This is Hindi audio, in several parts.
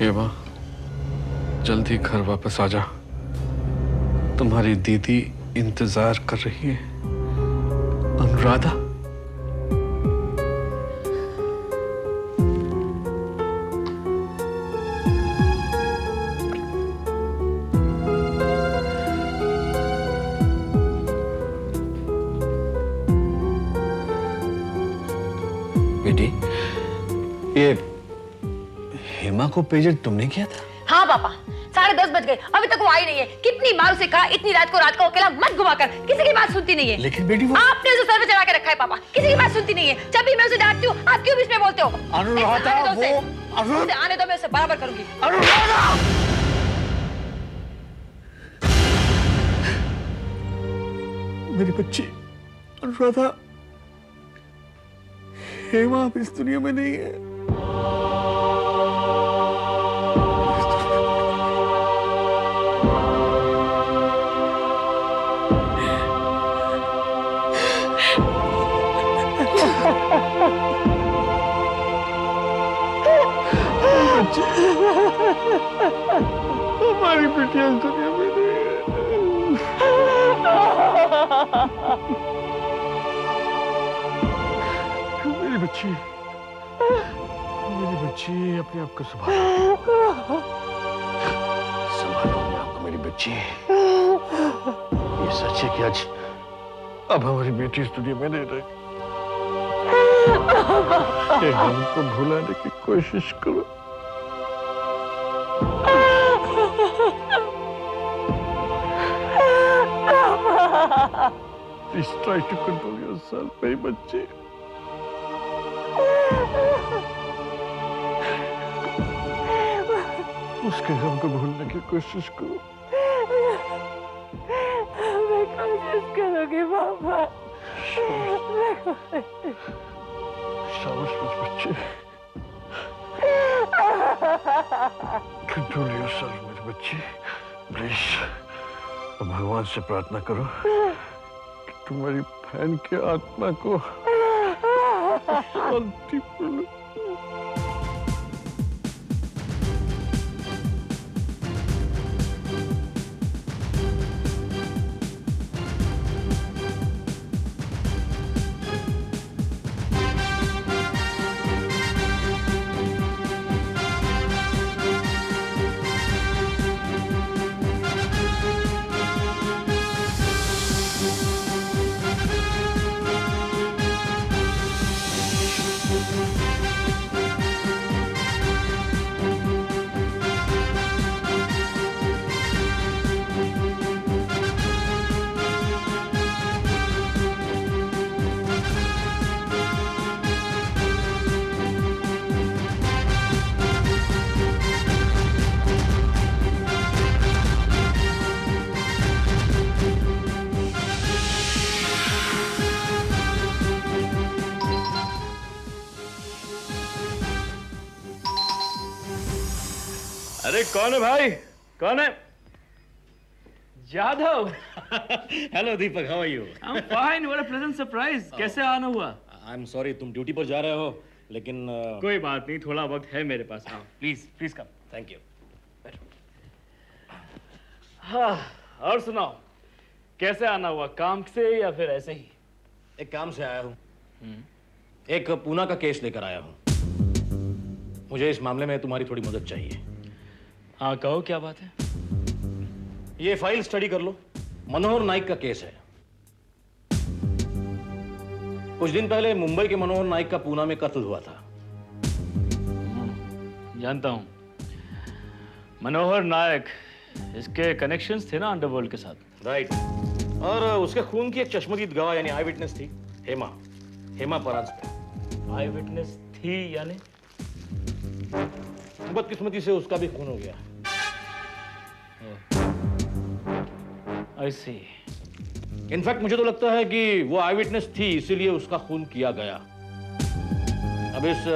हेमा, जल्दी घर वापस आ जा। तुम्हारी दीदी इंतजार कर रही है। अनुराधा, बेटी, ये हेमा को पेजेंट तुमने किया था? हाँ पापा, 10:30 बज गए, अभी तक वो आई नहीं है। कितनी बार उसे कहा इतनी रात को अकेला मत घुमा कर, किसी की बात सुनती नहीं है। लेकिन बेटी वो आपने उसे सर पे चढ़ा के रखा है पापा, किसी की बात सुनती नहीं है। जब भी मैं उसे डांटती हूँ, आप क्यों बीच में बोलते हो? अनुराधा, उसे आने दो, मैं उसे बराबर करूंगी। अनुराधा! मेरी बच्ची अनुराधा, हेमा अब इस दुनिया में नहीं है। हमारी बेटियां इस दुनिया में नहीं है। मेरी बच्ची, अपने आप को संभालो अपने आप को। मेरी बच्ची, ये सच है कि आज अब हमारी बेटी इस दुनिया में नहीं रही। हमको भुलाने की कोशिश करो। Please try to control yourself, मेरी बच्ची। उसके गम को भूलने की कोशिश करो। मैं कोशिश करूंगी पापा। शाबाश बच्चे। कंट्रोल योरसेल्फ मेरी बच्ची, प्लीज। भगवान से प्रार्थना करो कि तुम्हारी बहन की आत्मा को शांति मिले। अरे कौन है भाई? कौन है? Jadhav. Hello Deepak, how are you? I'm fine. What a pleasant surprise. कैसे आना हुआ? आई एम सॉरी, तुम ड्यूटी पर जा रहे हो, लेकिन कोई बात नहीं, थोड़ा वक्त है मेरे पास। हाँ, please please come. Thank you. हाँ, और सुनाओ, कैसे आना हुआ? काम से या फिर ऐसे ही? एक काम से आया हूँ। एक पूना का केस लेकर आया हूँ। मुझे इस मामले में तुम्हारी थोड़ी मदद चाहिए। हाँ, कहो क्या बात है? ये फाइल स्टडी कर लो। मनोहर नाइक का केस है। कुछ दिन पहले मुंबई के मनोहर नाइक का पूना में कत्ल हुआ था। जानता हूँ। मनोहर नायक, इसके कनेक्शंस थे ना अंडरवर्ल्ड के साथ। राइट। और उसके खून की एक चश्मदीद गवाह यानी आई विटनेस थी, हेमा परांजपे। आई विटनेस थी यानी? बदकिस्मती से उसका भी खून हो गया। आई सी। इनफैक्ट मुझे तो लगता है कि वो आई विटनेस थी, इसीलिए उसका खून किया गया। अब इस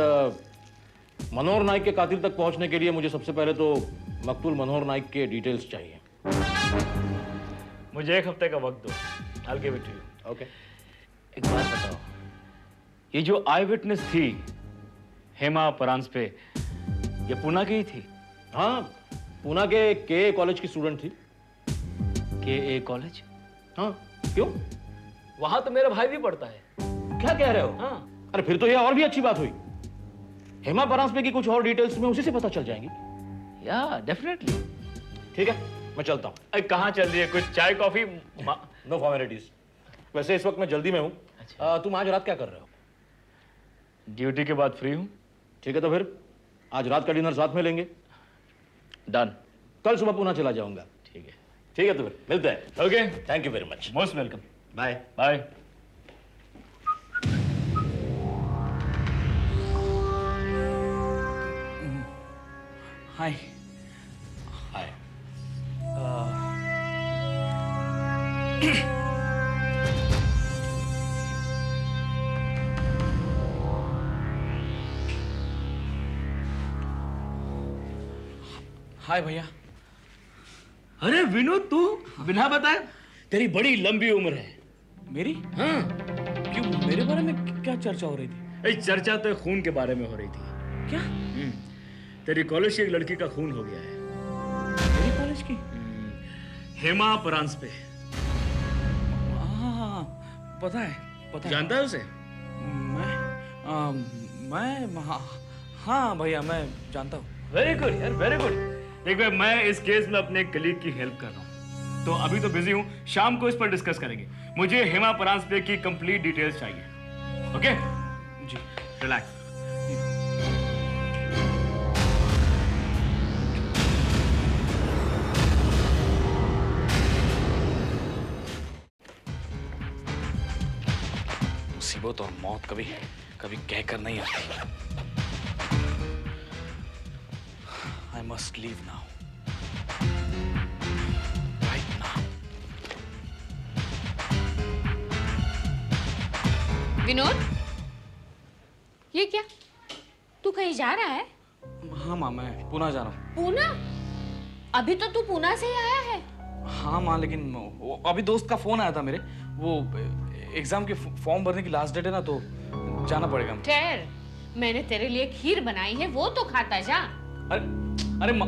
मनोहर नाइक के कातिल तक पहुंचने के लिए मुझे सबसे पहले तो मकतूल मनोहर नाइक के डिटेल्स चाहिए। मुझे 1 हफ्ते का वक्त दो। I'll give it to you. Okay. एक बात बताओ, ये जो आई विटनेस थी हेमा परांजपे, ये पुणे की ही थी? हाँ, पुणे के कॉलेज की स्टूडेंट थी। के कॉलेज? हाँ, क्यों? वहां तो मेरा भाई भी पढ़ता है। क्या कह रहे हो? हाँ। अरे फिर तो ये और भी अच्छी बात हुई। हेमा परांजपे की कुछ और डिटेल्स में उसी से पता चल जाएंगी। या डेफिनेटली। ठीक है, मैं चलता हूँ। अरे कहाँ चल रही है? कुछ चाय कॉफी? No formalities. वैसे इस वक्त मैं जल्दी में हूँ। अच्छा। तुम आज रात क्या कर रहे हो? ड्यूटी के बाद फ्री हूँ। ठीक है, तो फिर आज रात का डिनर साथ में लेंगे। डन। कल सुबह पुणे चला जाऊंगा। ठीक है। ठीक है, तो फिर मिलते हैं। Okay, thank you very much. Most welcome. Bye. Bye. Hi. Hi. Hi भैया। अरे विनोद, तू बिना बताए? तेरी बड़ी लंबी उम्र है। मेरी? हाँ। क्यों, मेरे बारे में क्या चर्चा हो रही थी? चर्चा तो खून के बारे में हो रही थी। क्या? तेरी कॉलेज की एक लड़की का खून हो गया है। मेरी कॉलेज की? हेमा परांजपे। हाँ, पता है, पता है। जानता है उसे? हाँ भैया, मैं जानता हूँ। वेरी गुड यार, वेरी गुड। देख भाई, मैं इस केस में अपने कलीग की हेल्प कर रहा हूँ, तो अभी तो बिजी हूँ, शाम को इस पर डिस्कस करेंगे। मुझे हेमा परांजपे की कंप्लीट डिटेल्स चाहिए। ओके जी। रिलैक्स। मुसीबत और मौत कभी कभी कहकर नहीं आता। I must leave now. Right now. Vinod, ये क्या? तू कहीं जा रहा है? हाँ माँ, मैं पुणे जा रहा हूँ। पूना? अभी तो तू पूना से ही आया है। हाँ माँ, लेकिन अभी दोस्त का फोन आया था मेरे। वो एग्जाम के फॉर्म भरने की लास्ट डेट है ना, तो जाना पड़ेगा। ठहर, मैंने तेरे लिए खीर बनाई है, वो तो खाता जा। अरे माँ,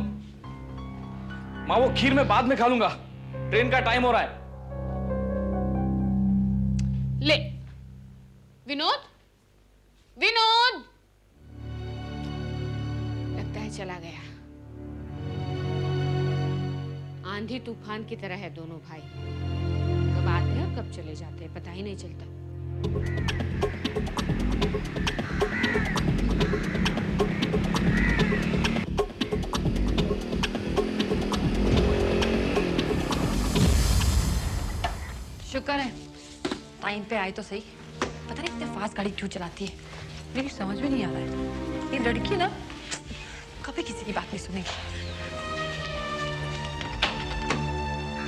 वो खीर मैं बाद में खा लूंगा। ट्रेन का टाइम हो रहा है। ले विनोद, विनोद, लगता है चला गया। आंधी तूफान की तरह है दोनों भाई, कब आते हैं और कब चले जाते हैं पता ही नहीं चलता। शुक्र है टाइम पे आए तो सही। पता नहीं इतने फास्ट गाड़ी क्यों चलाती है, मेरी समझ में नहीं आ रहा है। ये लड़की ना कभी किसी की बात नहीं सुनेगी।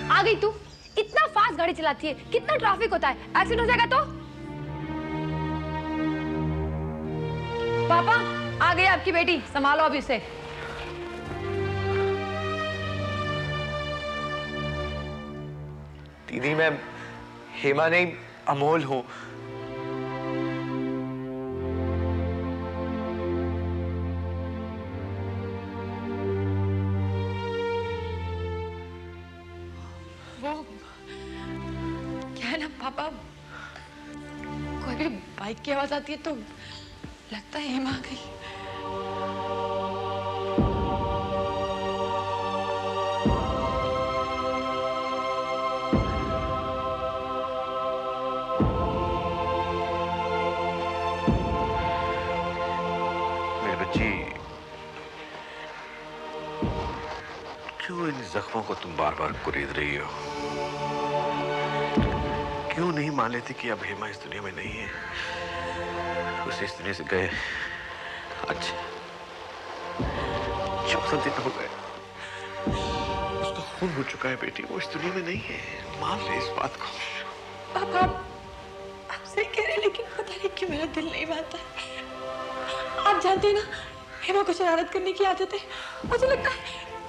आ गई तू? इतना फास्ट गाड़ी चलाती है, कितना ट्रैफिक होता है, एक्सीडेंट हो जाएगा तो। पापा, आ गई आपकी बेटी, संभालो अब इसे। दीदी, मैं हेमा नहीं, अमोल हूं। वो क्या है ना पापा, कोई भी बाइक की आवाज आती है तो लगता है हेमा आ गई। मेरी बच्ची, क्यों इन जख्मों को तुम बार बार कुरेद रही हो? क्यों नहीं मान लेती कि अब हेमा इस दुनिया में नहीं है? उसे इस दुनिया से गए आज 14 दिन हो गए। उसका खून हो चुका है बेटी, वो इस दुनिया में नहीं है। मान ले इस बात को। पापा आप सही कह रहे हैं, लेकिन पता नहीं क्यों मेरा दिल नहीं मानता। आप जानते हैं ना, हेमा को शरारत करने की आदत है। मुझे लगता है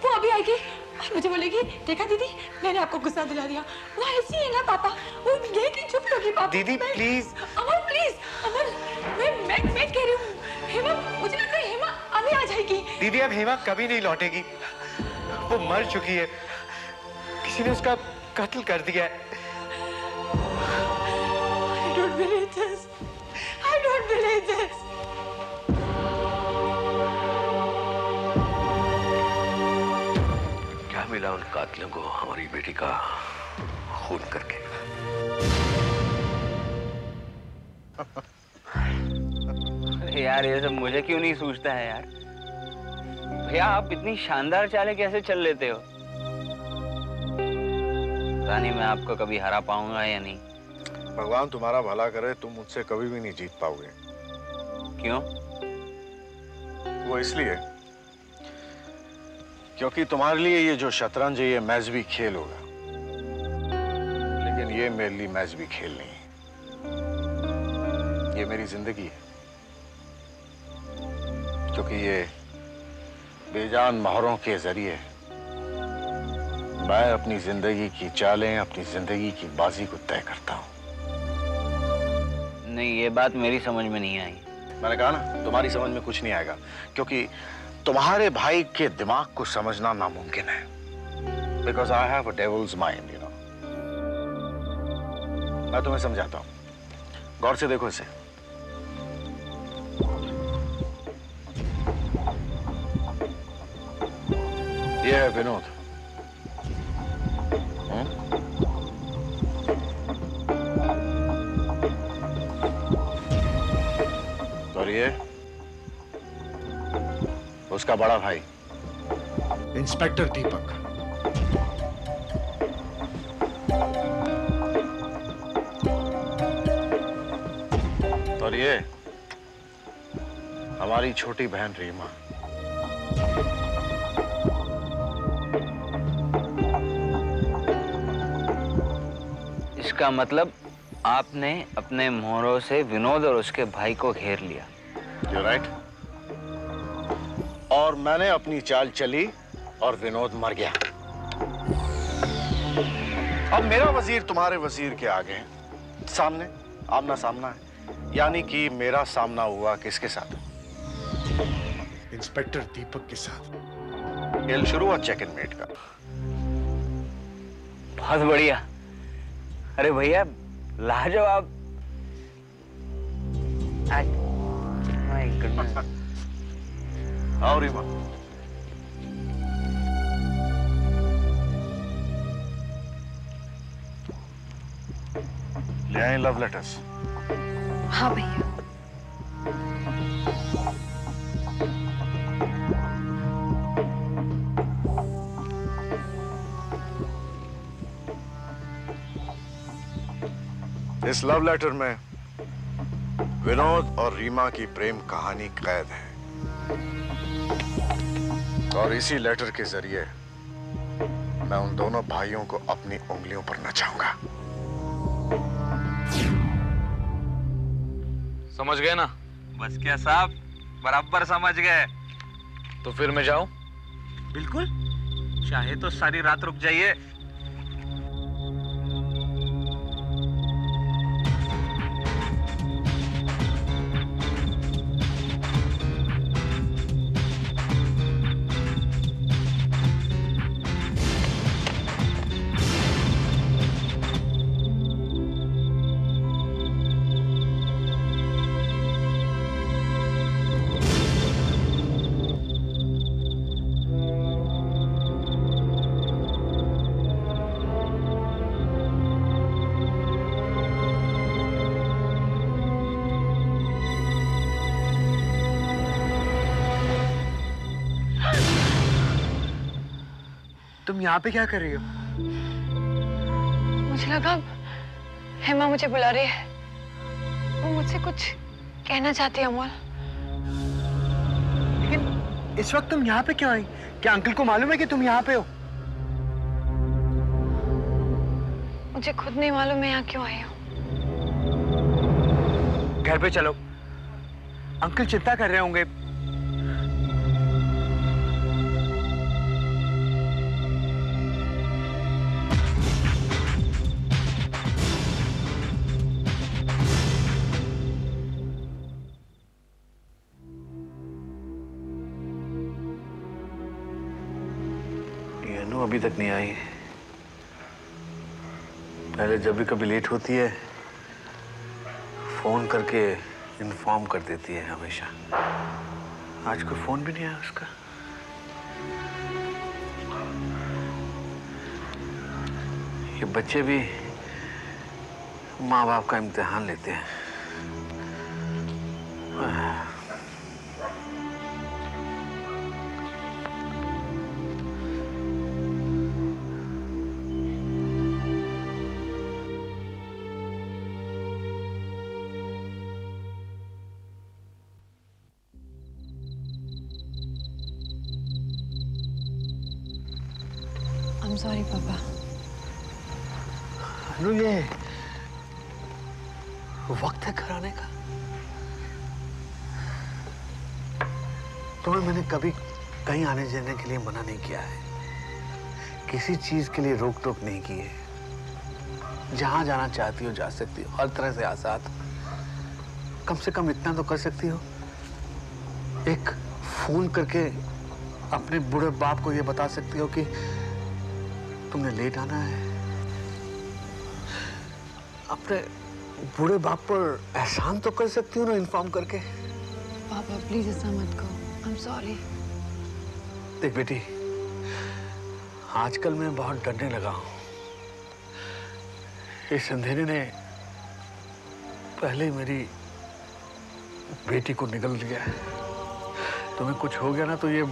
वो अभी आएगी और मुझे बोलेगी, देखा दीदी मैंने आपको गुस्सा दिला दिया। वो ऐसी है ना पापा, वो यही चुप होगी पापा। दीदी प्लीज। अमर प्लीज, अमर मैं कह रही हूँ, हेमा मुझे लगता है हेमा अभी आ जाएगी। दीदी अब हेमा कभी नहीं लौटेगी, वो मर चुकी है, किसी ने उसका कत्ल कर दिया है। I don't believe this. I don't believe this. क्या मिला उन कातिलों को हमारी बेटी का खून करके? अरे यार ये सब मुझे क्यों नहीं सूझता है यार। भैया आप इतनी शानदार चालें कैसे चल लेते हो? पता नहीं मैं आपको कभी हरा पाऊंगा या नहीं। भगवान तुम्हारा भला करे, तुम मुझसे कभी भी नहीं जीत पाओगे। क्यों? वो इसलिए क्योंकि तुम्हारे लिए ये जो शतरंज है ये मजहबी खेल होगा, लेकिन ये मेरे लिए मजहबी खेल नहीं है। ये मेरी जिंदगी है, क्योंकि ये बेजान मोहरों के जरिए मैं अपनी जिंदगी की चालें, अपनी जिंदगी की बाजी को तय करता हूं। नहीं ये बात मेरी समझ में नहीं आई। मैंने कहा ना तुम्हारी समझ में कुछ नहीं आएगा, क्योंकि तुम्हारे भाई के दिमाग को समझना नामुमकिन है। Because I have a devil's mind, you know. मैं तुम्हें समझाता हूं, गौर से देखो इसे। ये है विनोद। और ये उसका बड़ा भाई इंस्पेक्टर दीपक। और ये हमारी छोटी बहन रीमा। इसका मतलब आपने अपने मोहरों से विनोद और उसके भाई को घेर लिया। You're right. और मैंने अपनी चाल चली और विनोद मर गया। अब मेरा वजीर तुम्हारे वजीर के आगे है, सामने आमना सामना है। यानी कि मेरा सामना हुआ किसके साथ? इंस्पेक्टर दीपक के साथ। खेल शुरू हुआ चेक इन मेट का। बहुत बढ़िया। अरे भैया लाजवाब। My goodness. आओ रीमा। ले आए लव लेटर्स। हाँ भैया। इस लव लेटर में विनोद और रीमा की प्रेम कहानी कैद है, और इसी लेटर के जरिए मैं उन दोनों भाइयों को अपनी उंगलियों पर नचाऊंगा। समझ गए ना? बस क्या साहब, बराबर समझ गए। तो फिर मैं जाऊं? बिल्कुल, चाहे तो सारी रात रुक जाइए। तुम यहाँ पे क्या कर रही हो? मुझे लगा हेमा मुझे बुला रही है, वो मुझसे कुछ कहना चाहती है अमोल। लेकिन इस वक्त तुम यहाँ पे क्यों आई? क्या अंकल को मालूम है कि तुम यहाँ पे हो? मुझे खुद नहीं मालूम मैं यहाँ क्यों आई हूँ। घर पे चलो, अंकल चिंता कर रहे होंगे। अनु अभी तक नहीं आई। पहले जब भी कभी लेट होती है फोन करके इन्फॉर्म कर देती है हमेशा। आज कोई फोन भी नहीं आया उसका। ये बच्चे भी माँ बाप का इम्तिहान लेते हैं। I'm sorry, पापा। अनु ये वक्त है घर आने का। तुम्हें मैंने कभी कहीं आने जाने के लिए मना नहीं किया है, किसी चीज के लिए रोक टोक नहीं की है। जहां जाना चाहती हो जा सकती हो, हर तरह से आजाद। कम से कम इतना तो कर सकती हो, एक फोन करके अपने बूढ़े बाप को ये बता सकती हो कि तुमने लेट आना है। अपने बूढ़े बाप पर एहसान तो कर सकती हो ना इन्फॉर्म करके। पापा प्लीज ऐसा मत कहो। I'm sorry। देख बेटी, आजकल मैं बहुत डरने लगा हूं। इस अंधेरे ने पहले ही मेरी बेटी को निगल लिया है। तुम्हें कुछ हो गया ना तो ये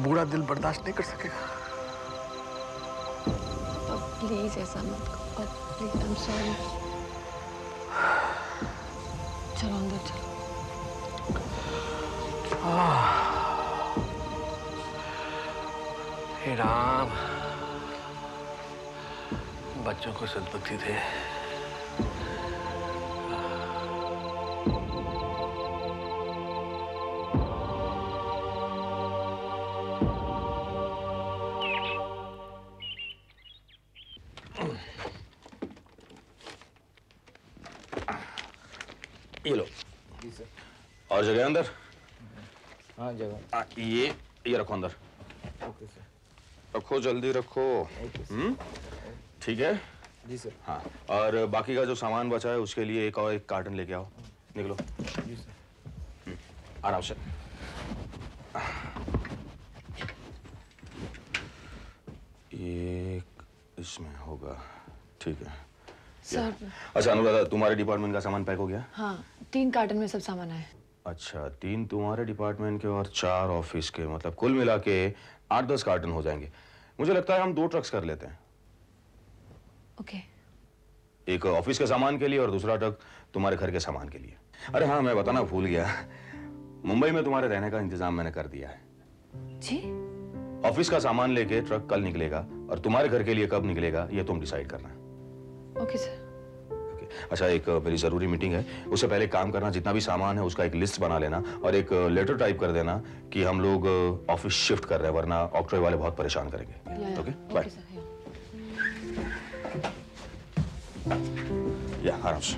बूढ़ा दिल बर्दाश्त नहीं कर सकेगा। प्लीज ऐसा मत करो। Please I am sorry. चलो अंदर चलो। हे राम, बच्चों को सद्बुद्धि दे। ये लो। और जगह अंदर? हाँ जगह। ये रखो अंदर। Okay sir. रखो, जल्दी रखो। ठीक है जी सर। हाँ, और बाकी का जो सामान बचा है उसके लिए एक और एक कार्टन लेके आओ। निकलो। जी सर। आराम से। एक इसमें होगा, ठीक है। सर। अच्छा अनुराधा, तुम्हारे डिपार्टमेंट का सामान पैक हो गया? हाँ, 3 कार्टन में सब सामान है। अच्छा, 3 तुम्हारे डिपार्टमेंट के और 4 ऑफिस के, मतलब कुल मिला के 8-10 कार्टन हो जाएंगे। मुझे लगता है हम 2 ट्रक्स कर लेते हैं। ओके। एक ऑफिस के सामान के लिए और दूसरा ट्रक तुम्हारे घर के सामान के लिए। अरे हाँ, मैं बताना भूल गया, मुंबई में तुम्हारे रहने का इंतजाम मैंने कर दिया है। जी? ऑफिस का सामान लेके ट्रक कल निकलेगा और तुम्हारे घर के लिए कब निकलेगा ये तुम डिसाइड करना। Okay sir. अच्छा, एक मेरी जरूरी मीटिंग है, उससे पहले काम करना, जितना भी सामान है उसका एक लिस्ट बना लेना और एक लेटर टाइप कर देना कि हम लोग ऑफिस शिफ्ट कर रहे हैं, वरना ऑक्ट्रॉय वाले बहुत परेशान करेंगे। Okay bye. या आराम से।